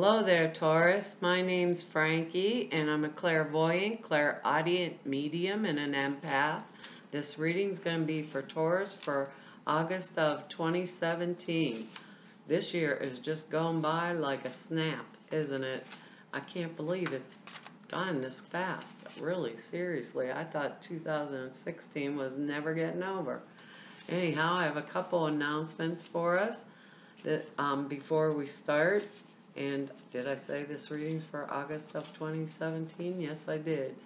Hello there, Taurus. My name's Frankie, and I'm a clairvoyant, clairaudient medium, and an empath. This reading's going to be for Taurus for August of 2017. This year is just going by like a snap, isn't it? I can't believe it's gone this fast. Really, seriously. I thought 2016 was never getting over. Anyhow, I have a couple announcements for us that before we start. And did I say this reading's for August of 2017? Yes, I did.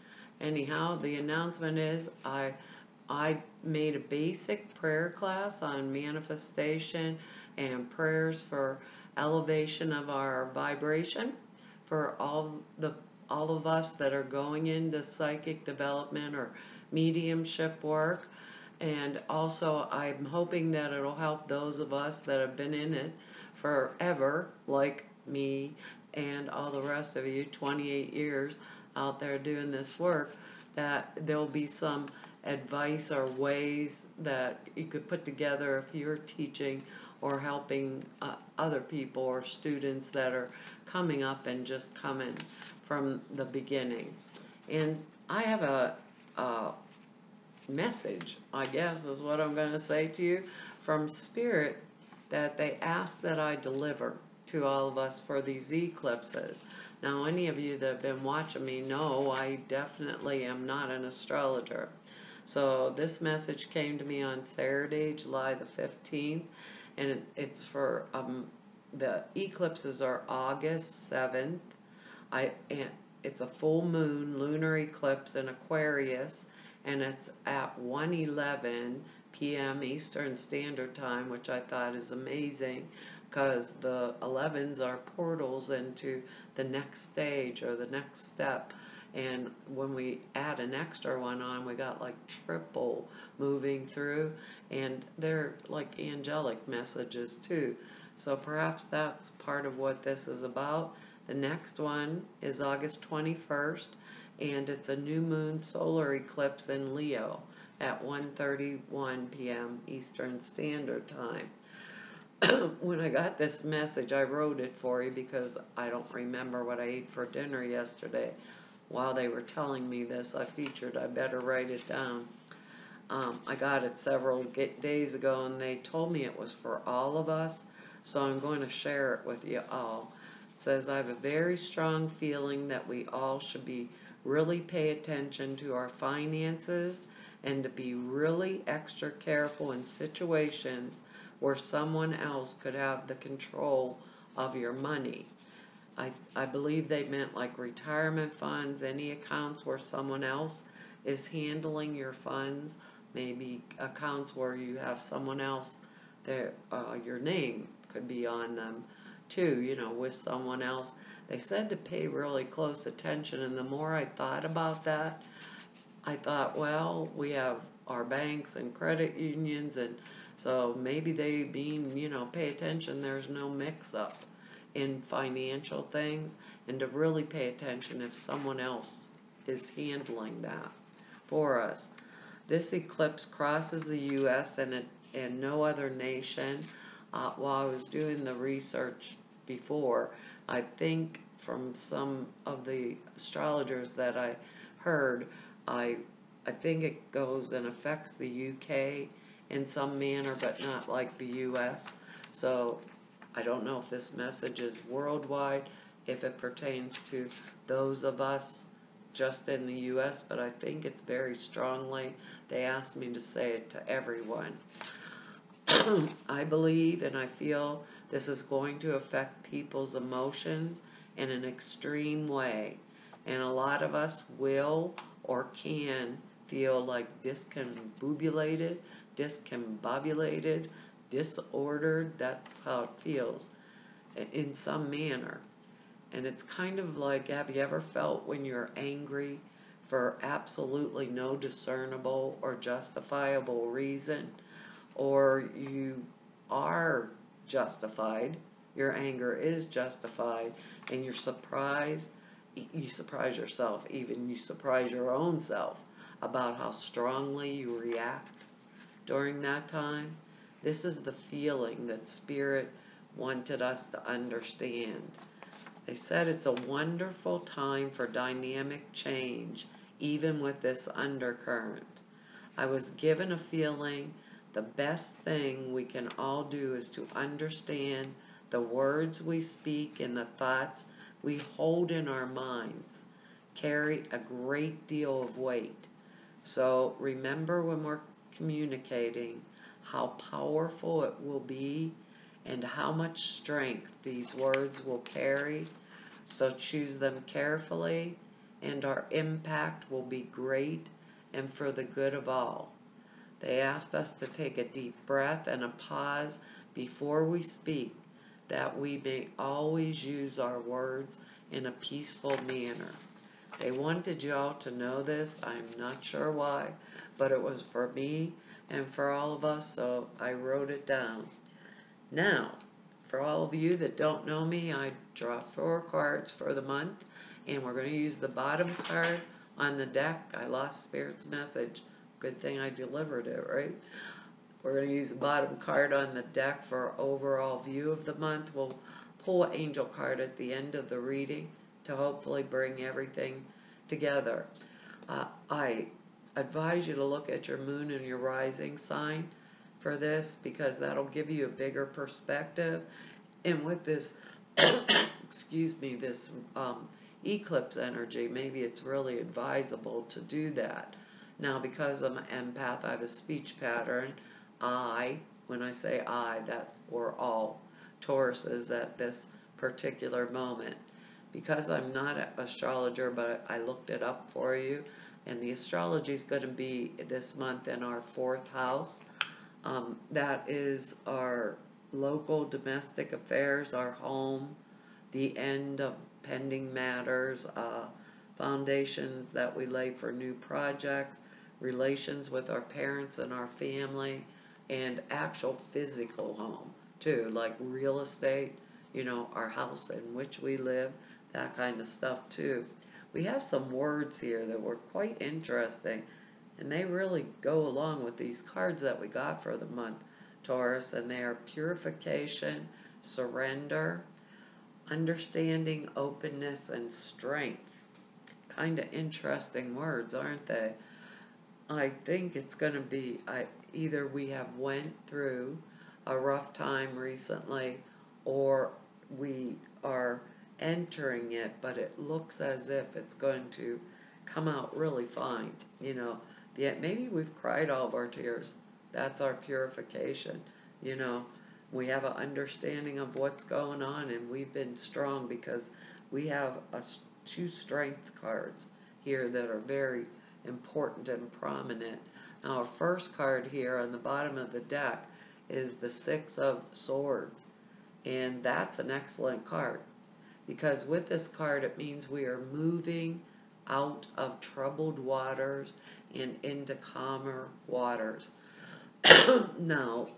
Anyhow, the announcement is I made a basic prayer class on manifestation and prayers for elevation of our vibration for all of us that are going into psychic development or mediumship work. And also, I'm hoping that it'll help those of us that have been in it forever, like me and all the rest of you, 28 years out there doing this work, that there'll be some advice or ways that you could put together if you're teaching or helping other people or students that are coming up and just coming from the beginning. And I have a message, I guess is what I'm going to say to you, from Spirit that they ask that I deliver to all of us for these eclipses. Now, any of you that have been watching me know I definitely am not an astrologer. So this message came to me on Saturday, July the 15th, and it's for, the eclipses are August 7th. It's a full moon lunar eclipse in Aquarius, and it's at 1:11 p.m. Eastern Standard Time, which I thought is amazing because the 11s are portals into the next stage or the next step. And when we add an extra one on, we got like triple moving through, and they're like angelic messages too. So perhaps that's part of what this is about. The next one is August 21st, and it's a new moon solar eclipse in Leo at 1:31 p.m. Eastern Standard Time. When I got this message, I wrote it for you because I don't remember what I ate for dinner yesterday. While they were telling me this, I better write it down. I got it several days ago, and they told me it was for all of us, so I'm going to share it with you all. It says, I have a very strong feeling that we all should really pay attention to our finances and to be really extra careful in situations where someone else could have the control of your money. I believe they meant like retirement funds, any accounts where someone else is handling your funds, maybe accounts where you have someone else there, your name could be on them too, with someone else. They said to pay really close attention, and the more I thought about that, I thought, well, we have our banks and credit unions, and so maybe they pay attention, there's no mix-up in financial things, and to really pay attention if someone else is handling that for us. This eclipse crosses the U.S. and no other nation. While I was doing the research before, I think from some of the astrologers that I heard, I think it goes and affects the UK in some manner, but not like the US. So I don't know if this message is worldwide, if it pertains to those of us just in the US, but I think it's very strongly. They asked me to say it to everyone. I believe and I feel this is going to affect people's emotions in an extreme way. And a lot of us will or can feel like discombobulated, disordered. That's how it feels in some manner. And it's kind of like, have you ever felt when you're angry for absolutely no discernible or justifiable reason? Or you are justified, your anger is justified, and you're surprised, you surprise yourself, even you surprise your own self about how strongly you react during that time. This is the feeling that Spirit wanted us to understand. They said it's a wonderful time for dynamic change, even with this undercurrent. I was given a feeling the best thing we can all do is to understand the words we speak and the thoughts we hold in our minds carry a great deal of weight. So remember when we're communicating how powerful it will be and how much strength these words will carry. So choose them carefully, and our impact will be great and for the good of all. They asked us to take a deep breath and a pause before we speak, that we may always use our words in a peaceful manner. They wanted y'all to know this. I'm not sure why, but it was for me and for all of us, so I wrote it down. Now, for all of you that don't know me, I draw 4 cards for the month, and we're going to use the bottom card on the deck. I lost Spirit's message. Good thing I delivered it, right? We're going to use the bottom card on the deck for an overall view of the month. We'll pull an angel card at the end of the reading to hopefully bring everything together. I advise you to look at your moon and your rising sign for this, because that'll give you a bigger perspective. And with this, excuse me, this eclipse energy, maybe it's really advisable to do that. Now, because I'm an empath, I have a speech pattern. When I say that we're all Tauruses at this particular moment. Because I'm not an astrologer, but I looked it up for you, and the astrology is going to be this month in our 4th house. That is our local domestic affairs, our home, the end of pending matters, foundations that we lay for new projects, relations with our parents and our family, and actual physical home too, like real estate, our house in which we live, that kind of stuff too. We have some words here that were quite interesting, and they really go along with these cards that we got for the month, Taurus, and they are purification, surrender, understanding, openness, and strength. Kind of interesting words, aren't they? I think it's going to be either we have went through a rough time recently, or we are entering it, but it looks as if it's going to come out really fine. Maybe we've cried all of our tears. That's our purification. We have an understanding of what's going on, and we've been strong because we have 2 strength cards here that are very important and prominent. Now, our first card here on the bottom of the deck is the 6 of Swords, and that's an excellent card, because with this card it means we are moving out of troubled waters and into calmer waters. Now,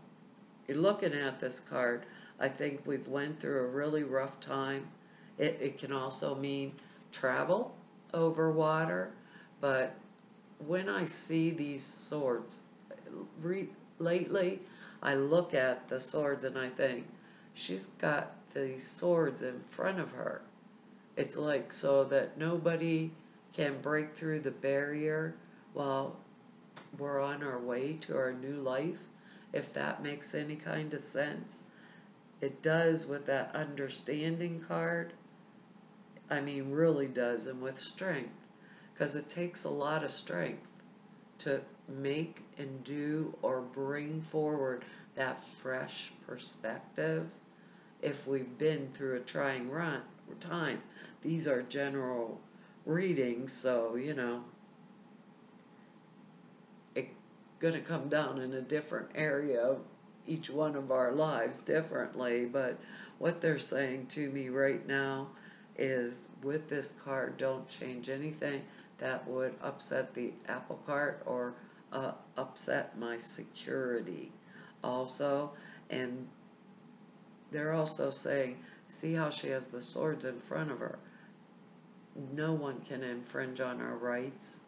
you're looking at this card, I think we've went through a really rough time. It can also mean travel over water, but when I see these swords, lately I look at the swords and I think, she's got these swords in front of her. It's like so that nobody can break through the barrier while we're on our way to our new life, if that makes any kind of sense. It does with that understanding card. I mean, really does, and with strength, because it takes a lot of strength to make and do or bring forward that fresh perspective if we've been through a trying time. These are general readings, so it's going to come down in a different area of each one of our lives differently. But what they're saying to me right now is, with this card, don't change anything that would upset the apple cart or upset my security also. And they're also saying, see how she has the swords in front of her. No one can infringe on our rights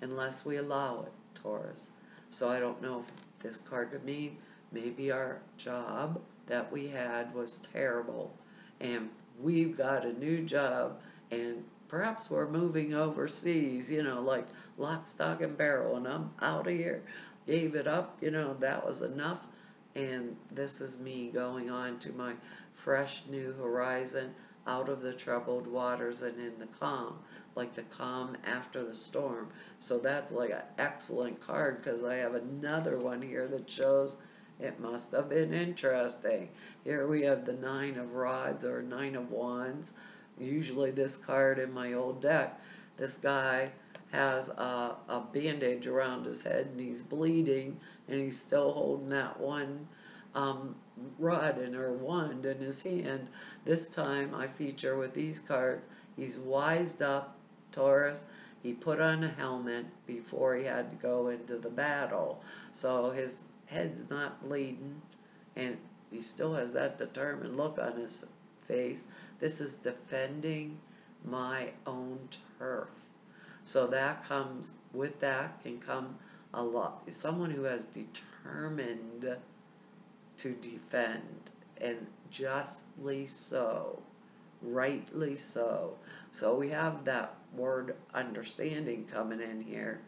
unless we allow it, Taurus. So I don't know if this card could mean maybe our job that we had was terrible, and we've got a new job, and perhaps we're moving overseas, like lock, stock, and barrel, and I'm out of here, gave it up, that was enough, and this is me going on to my fresh new horizon, out of the troubled waters and in the calm, like the calm after the storm. So that's like an excellent card, because I have another one here that shows it must have been interesting. Here we have the Nine of Rods or Nine of Wands. Usually this card in my old deck, this guy has a bandage around his head and he's bleeding, and he's still holding that one rod or wand in his hand. This time I feature with these cards, he's wised up, Taurus. He put on a helmet before he had to go into the battle. So his head's not bleeding, and he still has that determined look on his face. This is defending my own turf. So that comes, with that can come a lot. Someone who has determined to defend, and justly so, rightly so. So we have that word understanding coming in here.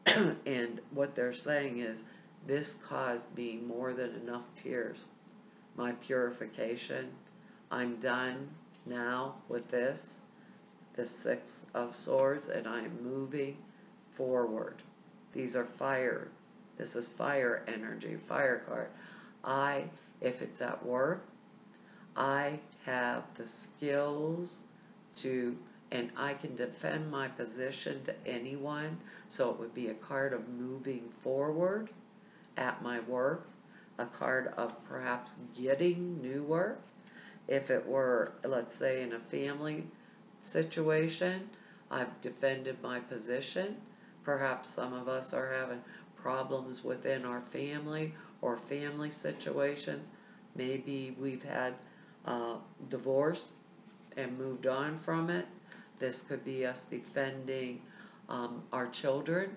And what they're saying is, this caused me more than enough tears. My purification. I'm done now with this, the Six of Swords, and I am moving forward. These are fire. This is fire energy, fire card. If it's at work, I have the skills to, and I can defend my position to anyone. So it would be a card of moving forward at my work, a card of perhaps getting new work. If it were, let's say, in a family situation, I've defended my position. Perhaps some of us are having problems within our family or family situations. Maybe we've had divorce and moved on from it. This could be us defending our children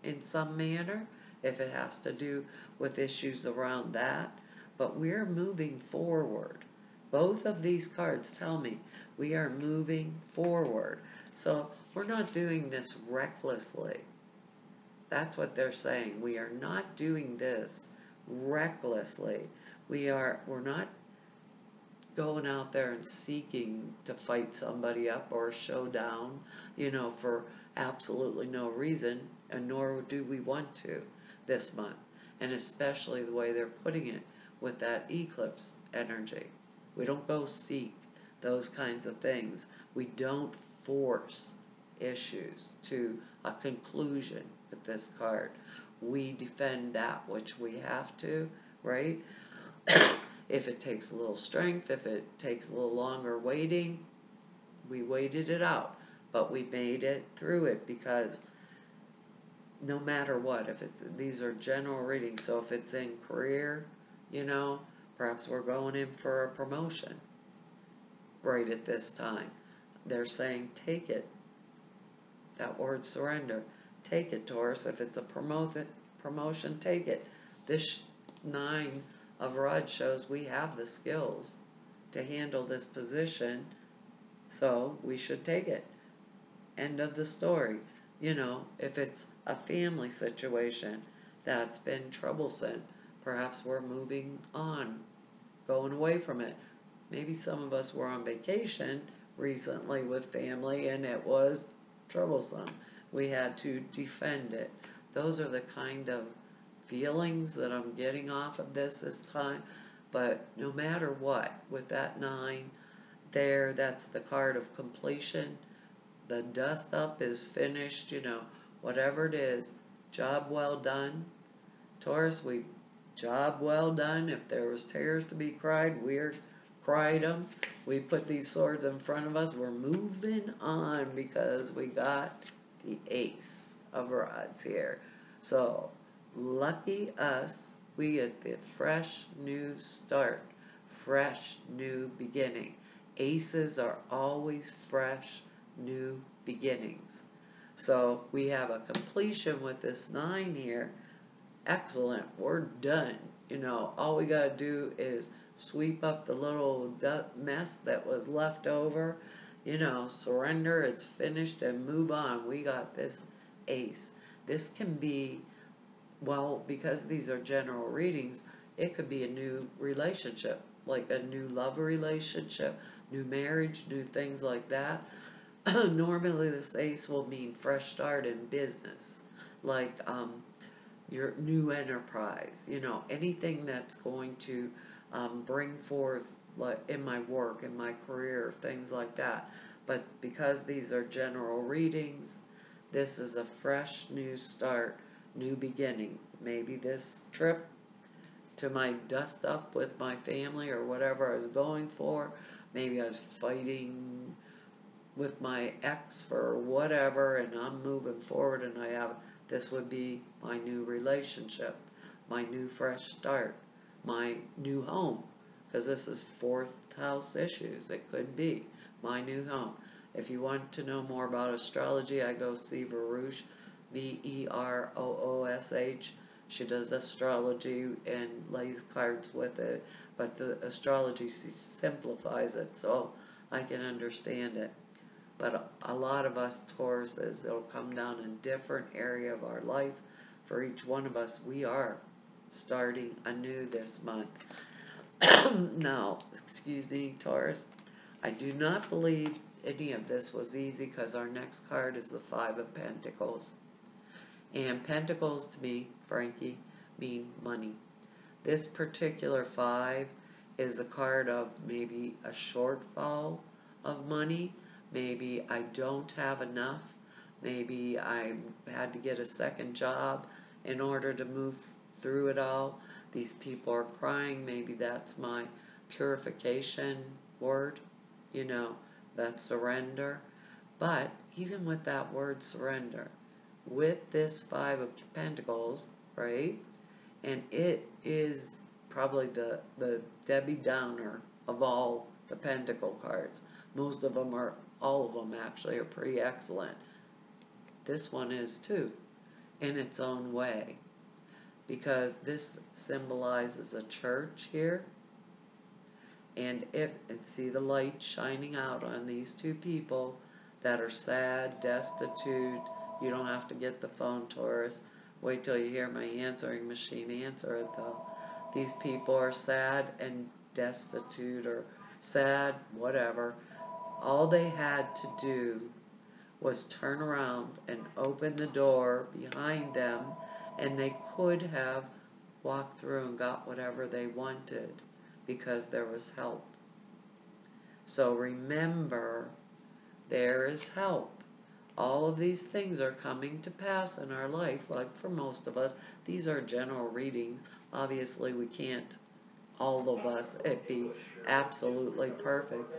in some manner, if it has to do with issues around that. But we're moving forward. Both of these cards tell me we are moving forward. So we're not doing this recklessly. That's what they're saying. We are not doing this recklessly. We're not going out there and seeking to fight somebody up or a showdown, for absolutely no reason, and nor do we want to this month. And especially the way they're putting it with that eclipse energy. We don't go seek those kinds of things. We don't force issues to a conclusion with this card. We defend that which we have to, right? If it takes a little strength, if it takes a little longer waiting, we waited it out. But we made it through it, because no matter what, these are general readings, so if it's in career, perhaps we're going in for a promotion right at this time. They're saying, take it. That word surrender. Take it, Taurus. If it's a promotion, take it. This Nine of Rods shows we have the skills to handle this position, so we should take it. End of the story. If it's a family situation that's been troublesome, perhaps we're moving on, going away from it. Maybe some of us were on vacation recently with family and it was troublesome. We had to defend it. Those are the kind of feelings that I'm getting off of this time. But no matter what, with that 9 there, that's the card of completion. The dust up is finished, whatever it is. Job well done. Taurus, job well done. If there was tears to be cried, we're cried them. We put these swords in front of us. We're moving on because we got the Ace of Rods here. So, lucky us, we get the fresh new start, fresh new beginning. Aces are always fresh new beginnings. So we have a completion with this 9 here. Excellent, we're done. All we got to do is sweep up the little mess that was left over, surrender, it's finished, and move on. We got this ace. This can be, well, because these are general readings, it could be a new relationship, like a new love relationship, new marriage, new things like that. Normally, this ace will mean fresh start in business, like your new enterprise, anything that's going to bring forth, like in my work, in my career, things like that. But because these are general readings, this is a fresh new start, new beginning. Maybe this trip to my dust up with my family or whatever I was going for. Maybe I was fighting with my ex for whatever, and I'm moving forward, and this would be my new relationship, my new fresh start, my new home, because this is fourth house issues. It could be my new home. If you want to know more about astrology, I go see Veroush, Veroosh. She does astrology and lays cards with it, but the astrology simplifies it so I can understand it. But a lot of us Tauruses, it'll come down in different area of our life. For each one of us, we are starting anew this month. Now, excuse me, Taurus, I do not believe any of this was easy, because our next card is the Five of Pentacles. And Pentacles to me, Frankie, mean money. This particular five is a card of maybe a shortfall of money. Maybe I don't have enough. Maybe I had to get a second job in order to move through it all. These people are crying. Maybe that's my purification word. That's surrender. But even with that word surrender, with this Five of Pentacles, right? And it is probably the Debbie Downer of all the Pentacle cards. Most of them are, all of them actually, are pretty excellent. This one is too, in its own way, because this symbolizes a church here. And see the light shining out on these two people that are sad, destitute. You don't have to get the phone, Taurus. Wait till you hear my answering machine answer it, though. These people are sad and destitute, or sad, whatever. All they had to do was turn around and open the door behind them, and they could have walked through and got whatever they wanted, because there was help. So remember, there is help. All of these things are coming to pass in our life, like for most of us. These are general readings. Obviously, we can't, all of us, it be absolutely perfect.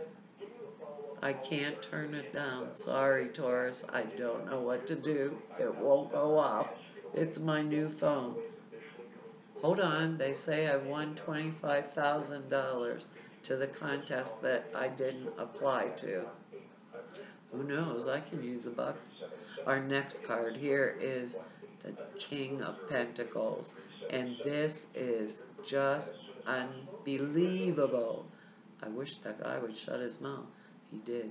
I can't turn it down. Sorry, Taurus. I don't know what to do. It won't go off. It's my new phone. Hold on. They say I won $25,000 to the contest that I didn't apply to. Who knows? I can use the bucks. Our next card here is the King of Pentacles. And this is just unbelievable. I wish that guy would shut his mouth. He did.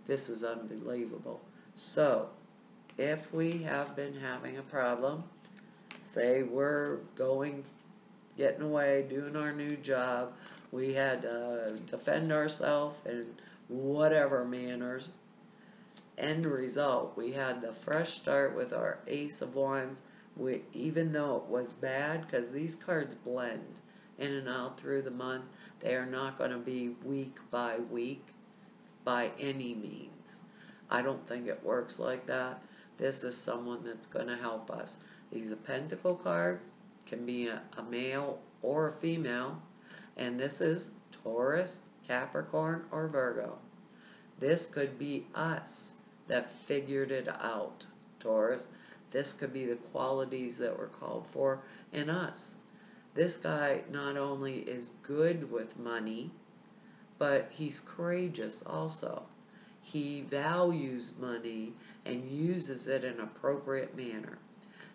This is unbelievable. So, if we have been having a problem, say we're getting away, doing our new job, we had to defend ourselves in whatever manners. End result, we had the fresh start with our Ace of Wands, even though it was bad, because these cards blend in and out through the month. They are not going to be week by week by any means. I don't think it works like that. This is someone that's going to help us. These Pentacle card can be a male or a female, and this is Taurus, Capricorn, or Virgo. This could be us that figured it out, Taurus. This could be the qualities that were called for in us. This guy not only is good with money, but he's courageous also. He values money and uses it in an appropriate manner.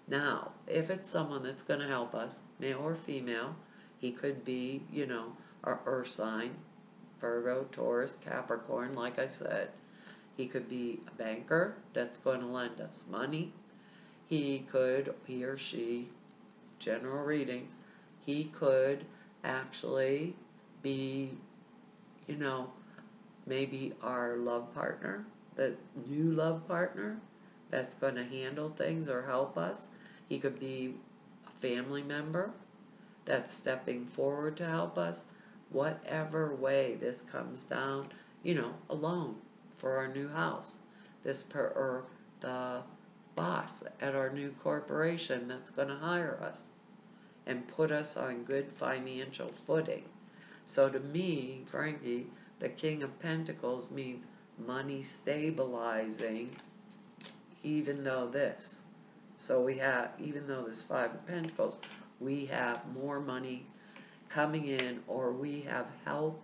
Now, if it's someone that's going to help us, male or female, he could be, our earth sign, Virgo, Taurus, Capricorn, like I said. He could be a banker that's going to lend us money. He or she, general readings, he could actually be, maybe our love partner, the new love partner that's going to handle things or help us. He could be a family member that's stepping forward to help us. Whatever way this comes down, a loan for our new house. Or the boss at our new corporation that's going to hire us and put us on good financial footing. So to me, Frankie, the King of Pentacles means money stabilizing, even though this. So even though this Five of Pentacles, we have more money coming in, or we have help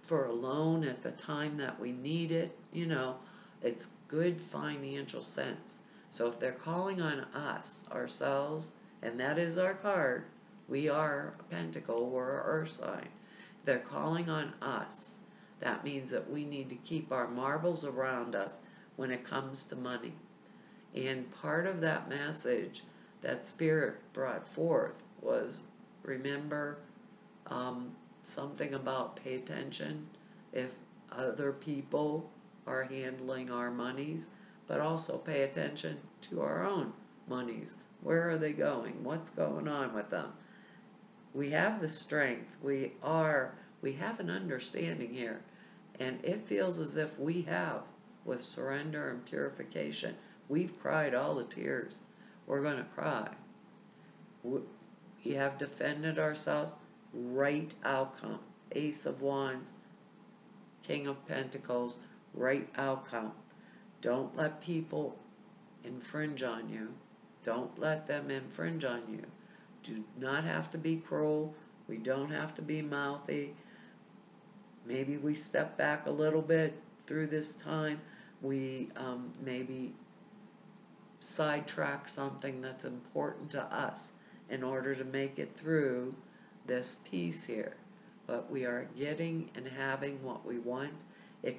for a loan at the time that we need it. It's good financial sense. So if they're calling on us, ourselves, and that is our card, we are a pentacle, we're an earth sign. If they're calling on us, that means that we need to keep our marbles around us when it comes to money. And part of that message that Spirit brought forth was, remember, something about pay attention if other people are handling our monies, but also pay attention to our own monies. Where are they going? What's going on with them? We have the strength. We have an understanding here. And it feels as if we have, with surrender and purification, we've cried all the tears. We're going to cry. We have defended ourselves. Right outcome. Ace of Wands, King of Pentacles, right outcome. Don't let people infringe on you. Don't let them infringe on you. Do not have to be cruel. We don't have to be mouthy. Maybe we step back a little bit through this time. We maybe sidetrack something that's important to us in order to make it through this piece here. But we are getting and having what we want. It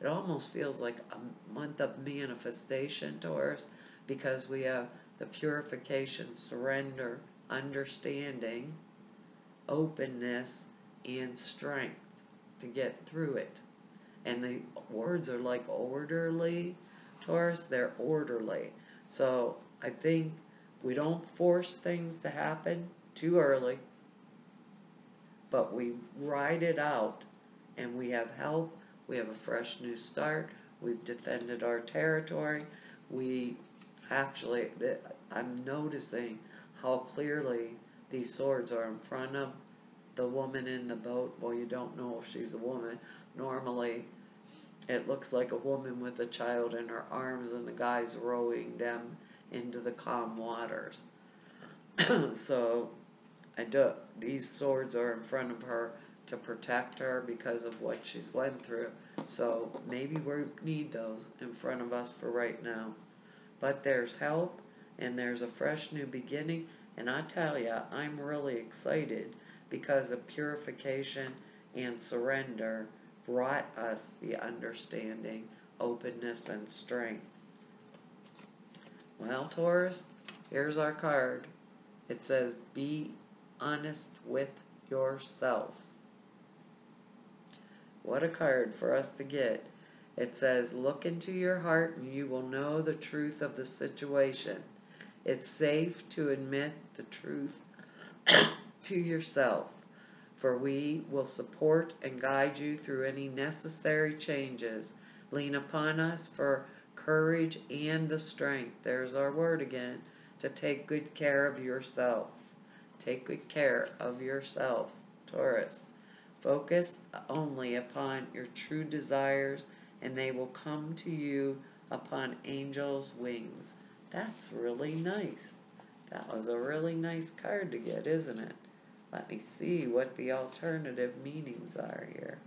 almost feels like a month of manifestation, Taurus, because we have the purification, surrender, understanding, openness, and strength to get through it. And the words are like orderly, Taurus, they're orderly. So I think we don't force things to happen too early, but we ride it out, and we have help. We have a fresh new start. We've defended our territory. I'm noticing how clearly these swords are in front of the woman in the boat. Well, you don't know if she's a woman. Normally, it looks like a woman with a child in her arms, and the guy's rowing them into the calm waters. So, these swords are in front of her to protect her because of what she's went through. So maybe we need those in front of us for right now. But there's help, and there's a fresh new beginning. And I tell you, I'm really excited because of purification and surrender brought us the understanding, openness, and strength. Well, Taurus, here's our card. It says, be honest with yourself. What a card for us to get. It says, look into your heart and you will know the truth of the situation. It's safe to admit the truth to yourself, for we will support and guide you through any necessary changes. Lean upon us for courage and the strength, there's our word again, to take good care of yourself. Take good care of yourself, Taurus. Focus only upon your true desires, and they will come to you upon angels' wings. That's really nice. That was a really nice card to get, isn't it? Let me see what the alternative meanings are here.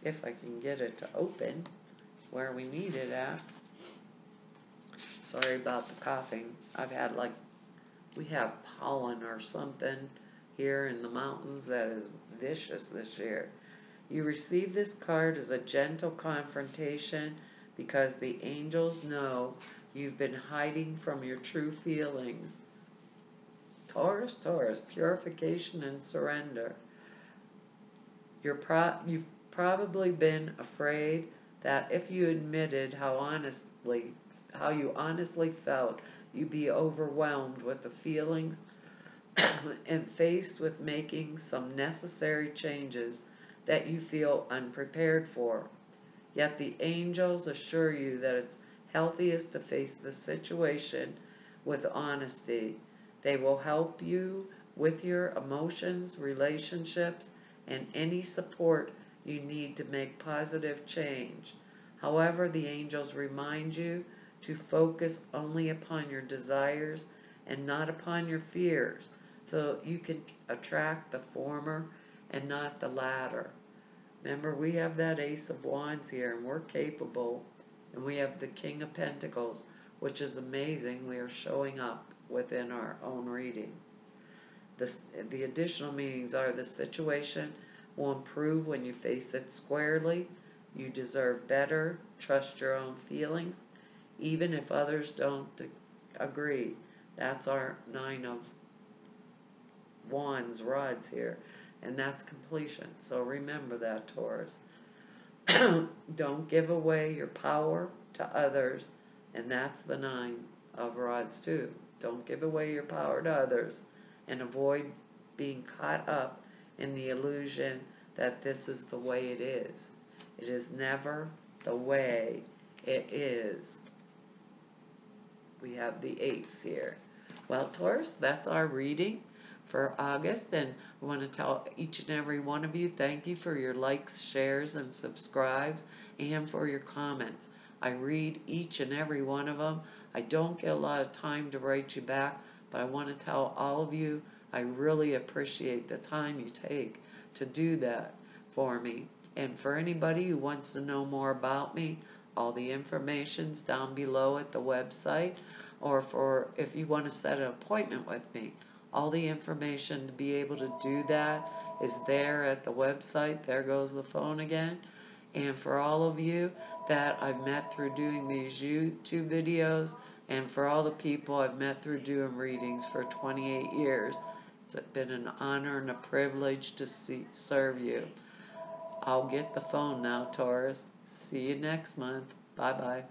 If I can get it to open where we need it at. Sorry about the coughing. We have pollen or something here in the mountains that is vicious this year. You receive this card as a gentle confrontation because the angels know you've been hiding from your true feelings. Taurus, Taurus, purification and surrender. You've probably been afraid that if you admitted how you honestly felt, you'd be overwhelmed with the feelings and faced with making some necessary changes that you feel unprepared for. Yet the angels assure you that it's healthiest to face the situation with honesty. They will help you with your emotions, relationships, and any support you need to make positive change. However, the angels remind you to focus only upon your desires and not upon your fears, so you can attract the former and not the latter. Remember, we have that Ace of Wands here, and we're capable, and we have the King of Pentacles, which is amazing. We are showing up within our own reading. The additional meanings are: the situation will improve when you face it squarely. You deserve better. Trust your own feelings, even if others don't agree. That's our Nine of Wands rods here, and that's completion. So remember that, Taurus. Don't give away your power to others, and that's the Nine of Rods too. Don't give away your power to others, and avoid being caught up in the illusion that this is the way it is. It is never the way it is. We have the Ace here. Well, Taurus, that's our reading for August, and I want to tell each and every one of you thank you for your likes, shares, and subscribes, and for your comments. I read each and every one of them. I don't get a lot of time to write you back, but I want to tell all of you I really appreciate the time you take to do that for me. And for anybody who wants to know more about me, all the information's down below at the website, or if you want to set an appointment with me, all the information to be able to do that is there at the website. There goes the phone again. And for all of you that I've met through doing these YouTube videos, and for all the people I've met through doing readings for 28 years, it's been an honor and a privilege to serve you. I'll get the phone now, Taurus. See you next month. Bye-bye.